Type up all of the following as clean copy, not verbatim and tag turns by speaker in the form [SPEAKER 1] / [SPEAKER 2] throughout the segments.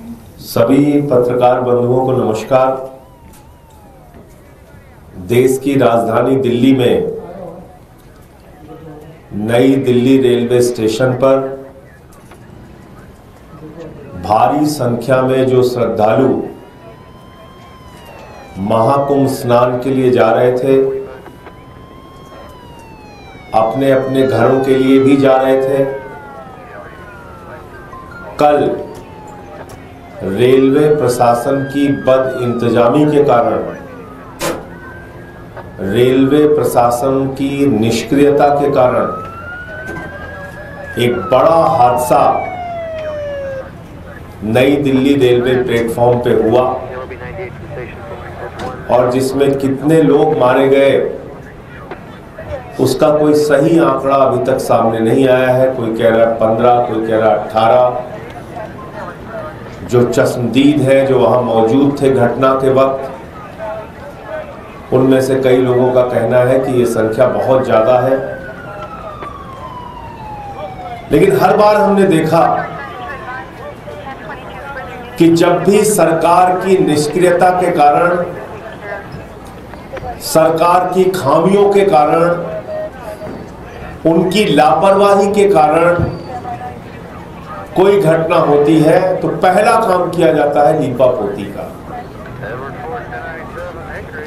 [SPEAKER 1] सभी पत्रकार बंधुओं को नमस्कार। देश की राजधानी दिल्ली में नई दिल्ली रेलवे स्टेशन पर भारी संख्या में जो श्रद्धालु महाकुंभ स्नान के लिए जा रहे थे, अपने अपने घरों के लिए भी जा रहे थे, कल रेलवे प्रशासन की बदइंतजामी के कारण, रेलवे प्रशासन की निष्क्रियता के कारण एक बड़ा हादसा नई दिल्ली रेलवे प्लेटफॉर्म पे हुआ और जिसमें कितने लोग मारे गए उसका कोई सही आंकड़ा अभी तक सामने नहीं आया है। कोई कह रहा है 15, कोई कह रहा है 18। जो चश्मदीद है, जो वहां मौजूद थे घटना के वक्त, उनमें से कई लोगों का कहना है कि ये संख्या बहुत ज्यादा है। लेकिन हर बार हमने देखा कि जब भी सरकार की निष्क्रियता के कारण, सरकार की खामियों के कारण, उनकी लापरवाही के कारण कोई घटना होती है तो पहला काम किया जाता है लीपापोती का।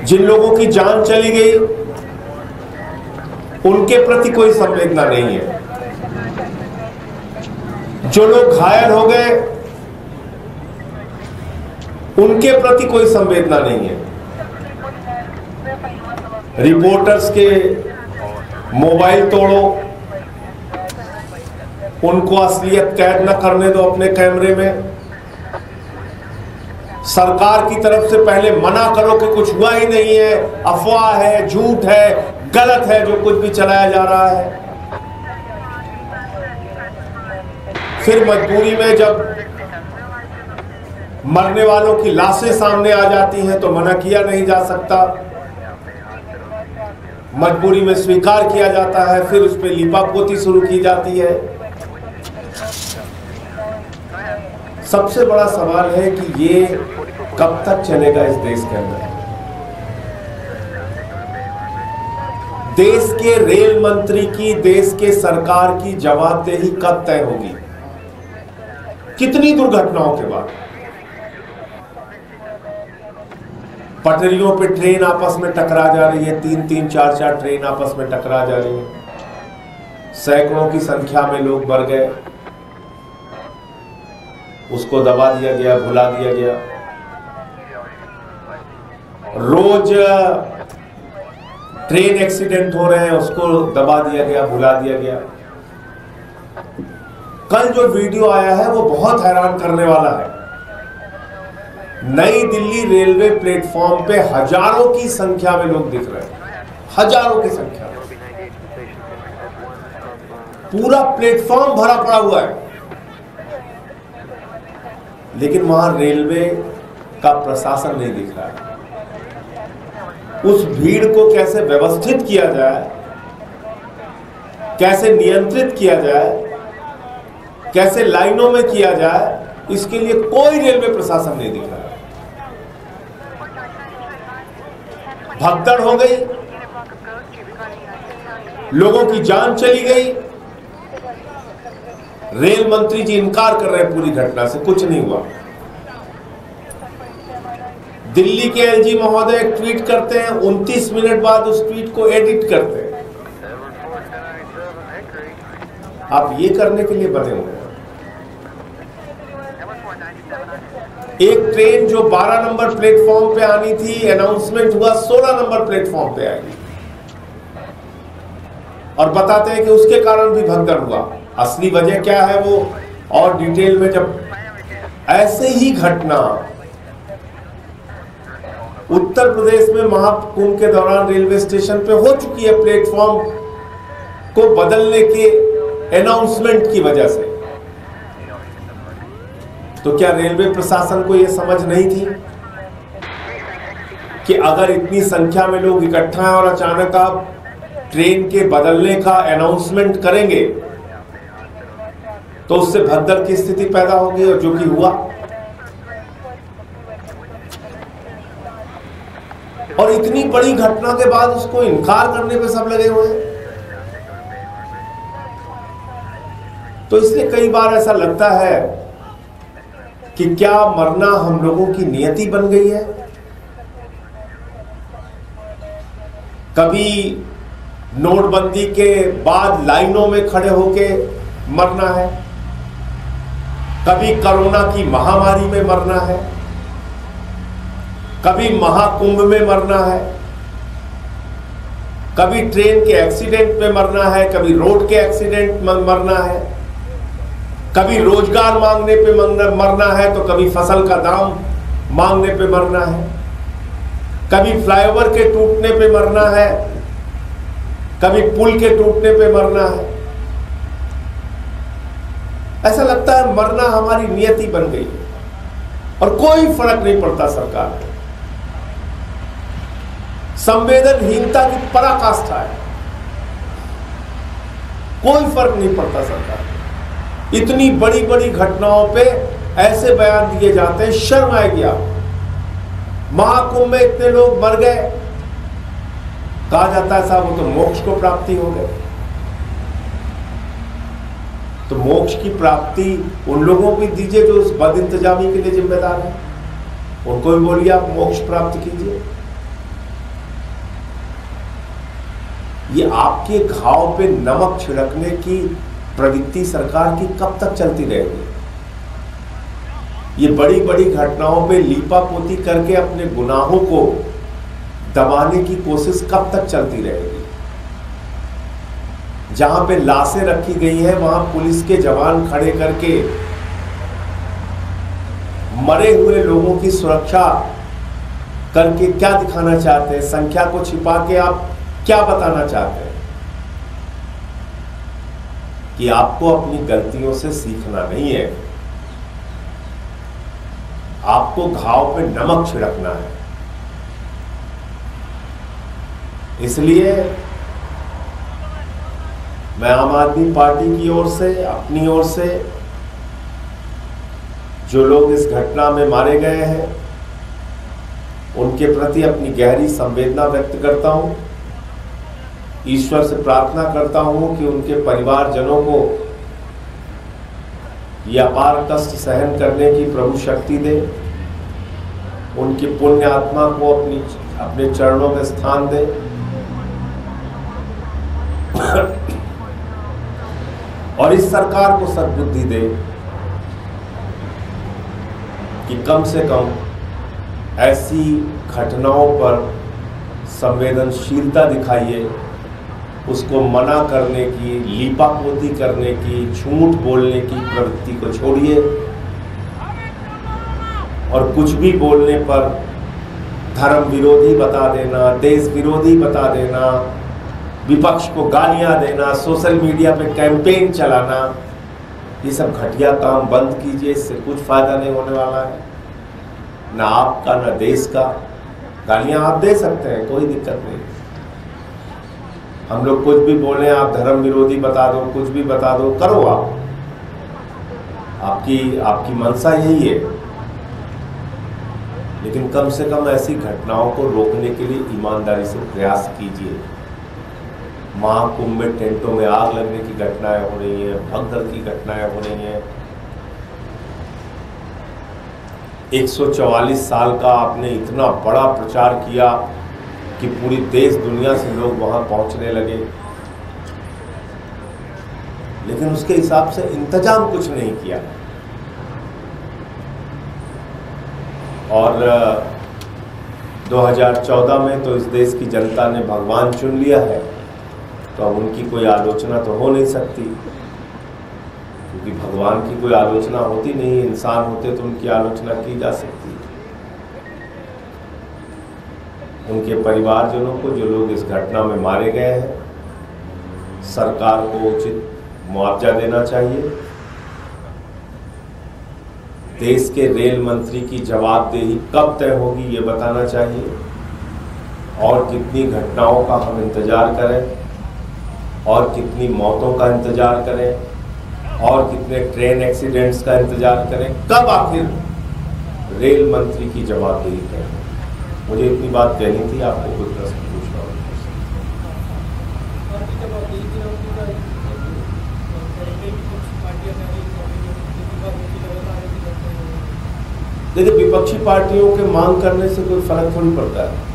[SPEAKER 1] जिन लोगों की जान चली गई उनके प्रति कोई संवेदना नहीं है। जो लोग घायल हो गए उनके प्रति कोई संवेदना नहीं है। रिपोर्टर्स के मोबाइल तोड़ो, उनको असलियत कैद न करने दो अपने कैमरे में। सरकार की तरफ से पहले मना करो कि कुछ हुआ ही नहीं है, अफवाह है, झूठ है, गलत है जो कुछ भी चलाया जा रहा है। फिर मजबूरी में जब मरने वालों की लाशें सामने आ जाती हैं तो मना किया नहीं जा सकता, मजबूरी में स्वीकार किया जाता है, फिर उस पर लीपापोती शुरू की जाती है। सबसे बड़ा सवाल है कि ये कब तक चलेगा इस देश के अंदर। देश के रेल मंत्री की, देश के सरकार की जवाबदेही कब तय होगी? कितनी दुर्घटनाओं के बाद पटरियों पे ट्रेन आपस में टकरा जा रही है, 3-3, 4-4 ट्रेन आपस में टकरा जा रही है, सैकड़ों की संख्या में लोग मर गए, उसको दबा दिया गया, भुला दिया गया। रोज ट्रेन एक्सीडेंट हो रहे हैं, उसको दबा दिया गया, भुला दिया गया। कल जो वीडियो आया है वो बहुत हैरान करने वाला है। नई दिल्ली रेलवे प्लेटफॉर्म पे हजारों की संख्या में लोग दिख रहे हैं, हजारों की संख्या में। पूरा प्लेटफॉर्म भरा पड़ा हुआ है, लेकिन वहां रेलवे का प्रशासन नहीं दिख रहा है। उस भीड़ को कैसे व्यवस्थित किया जाए, कैसे नियंत्रित किया जाए, कैसे लाइनों में किया जाए, इसके लिए कोई रेलवे प्रशासन नहीं दिख रहा है। भगदड़ हो गई, लोगों की जान चली गई। रेल मंत्री जी इनकार कर रहे हैं पूरी घटना से, कुछ नहीं हुआ। दिल्ली के एलजी महोदय एक ट्वीट करते हैं, 29 मिनट बाद उस ट्वीट को एडिट करते हैं। आप ये करने के लिए बने हुए हैं। एक ट्रेन जो 12 नंबर प्लेटफॉर्म पे आनी थी, अनाउंसमेंट हुआ 16 नंबर प्लेटफॉर्म पे आएगी, और बताते हैं कि उसके कारण भी भगदड़ हुआ। असली वजह क्या है वो और डिटेल में, जब ऐसे ही घटना उत्तर प्रदेश में महाकुंभ के दौरान रेलवे स्टेशन पे हो चुकी है, प्लेटफॉर्म को बदलने के अनाउंसमेंट की वजह से, तो क्या रेलवे प्रशासन को यह समझ नहीं थी कि अगर इतनी संख्या में लोग इकट्ठा हैं और अचानक आप ट्रेन के बदलने का अनाउंसमेंट करेंगे तो उससे भगदड़ की स्थिति पैदा होगी, और जो कि हुआ। और इतनी बड़ी घटना के बाद उसको इनकार करने पे सब लगे हुए हैं। तो इसलिए कई बार ऐसा लगता है कि क्या मरना हम लोगों की नियति बन गई है। कभी नोटबंदी के बाद लाइनों में खड़े होके मरना है, कभी कोरोना की महामारी में मरना है, कभी महाकुंभ में मरना है, कभी ट्रेन के एक्सीडेंट में मरना है, कभी रोड के एक्सीडेंट में मरना है, कभी रोजगार मांगने पे मरना है, तो कभी फसल का दाम मांगने पे मरना है, कभी फ्लाईओवर के टूटने पे मरना है, कभी पुल के टूटने पे मरना है। ऐसा लगता है मरना हमारी नियति बन गई है और कोई फर्क नहीं पड़ता सरकार को। संवेदनहीनता की पराकाष्ठा है, कोई फर्क नहीं पड़ता सरकार को। इतनी बड़ी बड़ी घटनाओं पे ऐसे बयान दिए जाते हैं, शर्म आएगी आप। महाकुंभ में इतने लोग मर गए, कहा जाता है साहब वो तो मोक्ष को प्राप्ति हो गए। तो मोक्ष की प्राप्ति उन लोगों को दीजिए जो उस बद इंतजामी के लिए जिम्मेदार है, उनको भी बोलिए आप मोक्ष प्राप्त कीजिए। ये आपके घाव पे नमक छिड़कने की प्रवृत्ति सरकार की कब तक चलती रहेगी। ये बड़ी बड़ी घटनाओं पे लीपापोती करके अपने गुनाहों को दबाने की कोशिश कब तक चलती रहेगी। जहां पे लाशें रखी गई हैं वहां पुलिस के जवान खड़े करके मरे हुए लोगों की सुरक्षा करके क्या दिखाना चाहते हैं, संख्या को छिपा के आप क्या बताना चाहते हैं कि आपको अपनी गलतियों से सीखना नहीं है, आपको घाव पे नमक छिड़कना है। इसलिए मैं आम आदमी पार्टी की ओर से, अपनी ओर से, जो लोग इस घटना में मारे गए हैं उनके प्रति अपनी गहरी संवेदना व्यक्त करता हूं। ईश्वर से प्रार्थना करता हूं कि उनके परिवारजनों को यह अपार कष्ट सहन करने की प्रभु शक्ति दे, उनकी पुण्य आत्मा को अपने चरणों में स्थान दे। और इस सरकार को सद्बुद्धि दे कि कम से कम ऐसी घटनाओं पर संवेदनशीलता दिखाइए, उसको मना करने की, लीपापोती करने की, झूठ बोलने की प्रवृत्ति को छोड़िए और कुछ भी बोलने पर धर्म विरोधी बता देना, देश विरोधी बता देना, विपक्ष को गालियां देना, सोशल मीडिया पे कैंपेन चलाना, ये सब घटिया काम बंद कीजिए। इससे कुछ फायदा नहीं होने वाला है, ना आपका ना देश का। गालियां आप दे सकते हैं, कोई दिक्कत नहीं। हम लोग कुछ भी बोले, आप धर्म विरोधी बता दो, कुछ भी बता दो, करो आप, आपकी मंशा यही है। लेकिन कम से कम ऐसी घटनाओं को रोकने के लिए ईमानदारी से प्रयास कीजिए। महाकुंभ में टेंटों में आग लगने की घटनाएं हो रही हैं, भगदड़ की घटनाएं हो रही हैं। 144 साल का आपने इतना बड़ा प्रचार किया कि पूरी देश दुनिया से लोग वहां पहुंचने लगे, लेकिन उसके हिसाब से इंतजाम कुछ नहीं किया। और 2014 में तो इस देश की जनता ने भगवान चुन लिया है, तो अब उनकी कोई आलोचना तो हो नहीं सकती, क्योंकि भगवान की कोई आलोचना होती नहीं। इंसान होते तो उनकी आलोचना की जा सकती है। उनके परिवारजनों को, जो लोग इस घटना में मारे गए हैं, सरकार को उचित मुआवजा देना चाहिए। देश के रेल मंत्री की जवाबदेही कब तय होगी ये बताना चाहिए, और कितनी घटनाओं का हम इंतजार करें, और कितनी मौतों का इंतजार करें, और कितने ट्रेन एक्सीडेंट्स का इंतजार करें, कब आखिर रेल मंत्री की जवाबदेही है। मुझे इतनी बात कहनी थी, आपको कोई प्रश्न पूछना हो। देखिए, विपक्षी पार्टियों के मांग करने से कोई फर्क थोड़ी पड़ता है।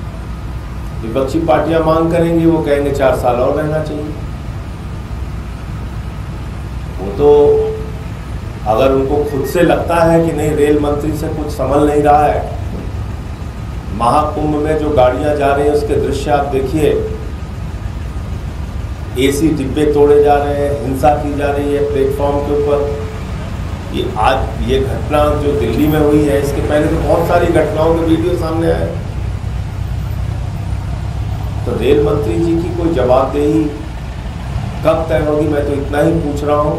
[SPEAKER 1] विपक्षी पार्टियां मांग करेंगी, वो कहेंगे 4 साल और रहना चाहिए। वो तो अगर उनको खुद से लगता है कि नहीं, रेल मंत्री से कुछ संभल नहीं रहा है, महाकुंभ में जो गाड़ियां जा रही हैं उसके दृश्य आप देखिए, एसी डिब्बे तोड़े जा रहे हैं, हिंसा की जा रही है प्लेटफॉर्म के ऊपर। ये घटना जो दिल्ली में हुई है, इसके पहले तो बहुत सारी घटनाओं के वीडियो सामने आए। तो रेल मंत्री जी की कोई जवाबदेही कब तय होगी, मैं तो इतना ही पूछ रहा हूँ।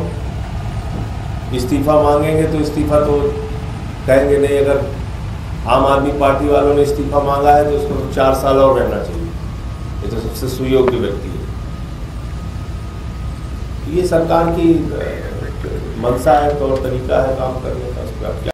[SPEAKER 1] इस्तीफा मांगेंगे तो इस्तीफा तो कहेंगे नहीं, अगर आम आदमी पार्टी वालों ने इस्तीफा मांगा है तो उसको तो 4 साल और रहना चाहिए। ये तो सबसे सुयोग्य व्यक्ति है। ये सरकार की मंशा है, तौर तरीका है काम करने का। उस पर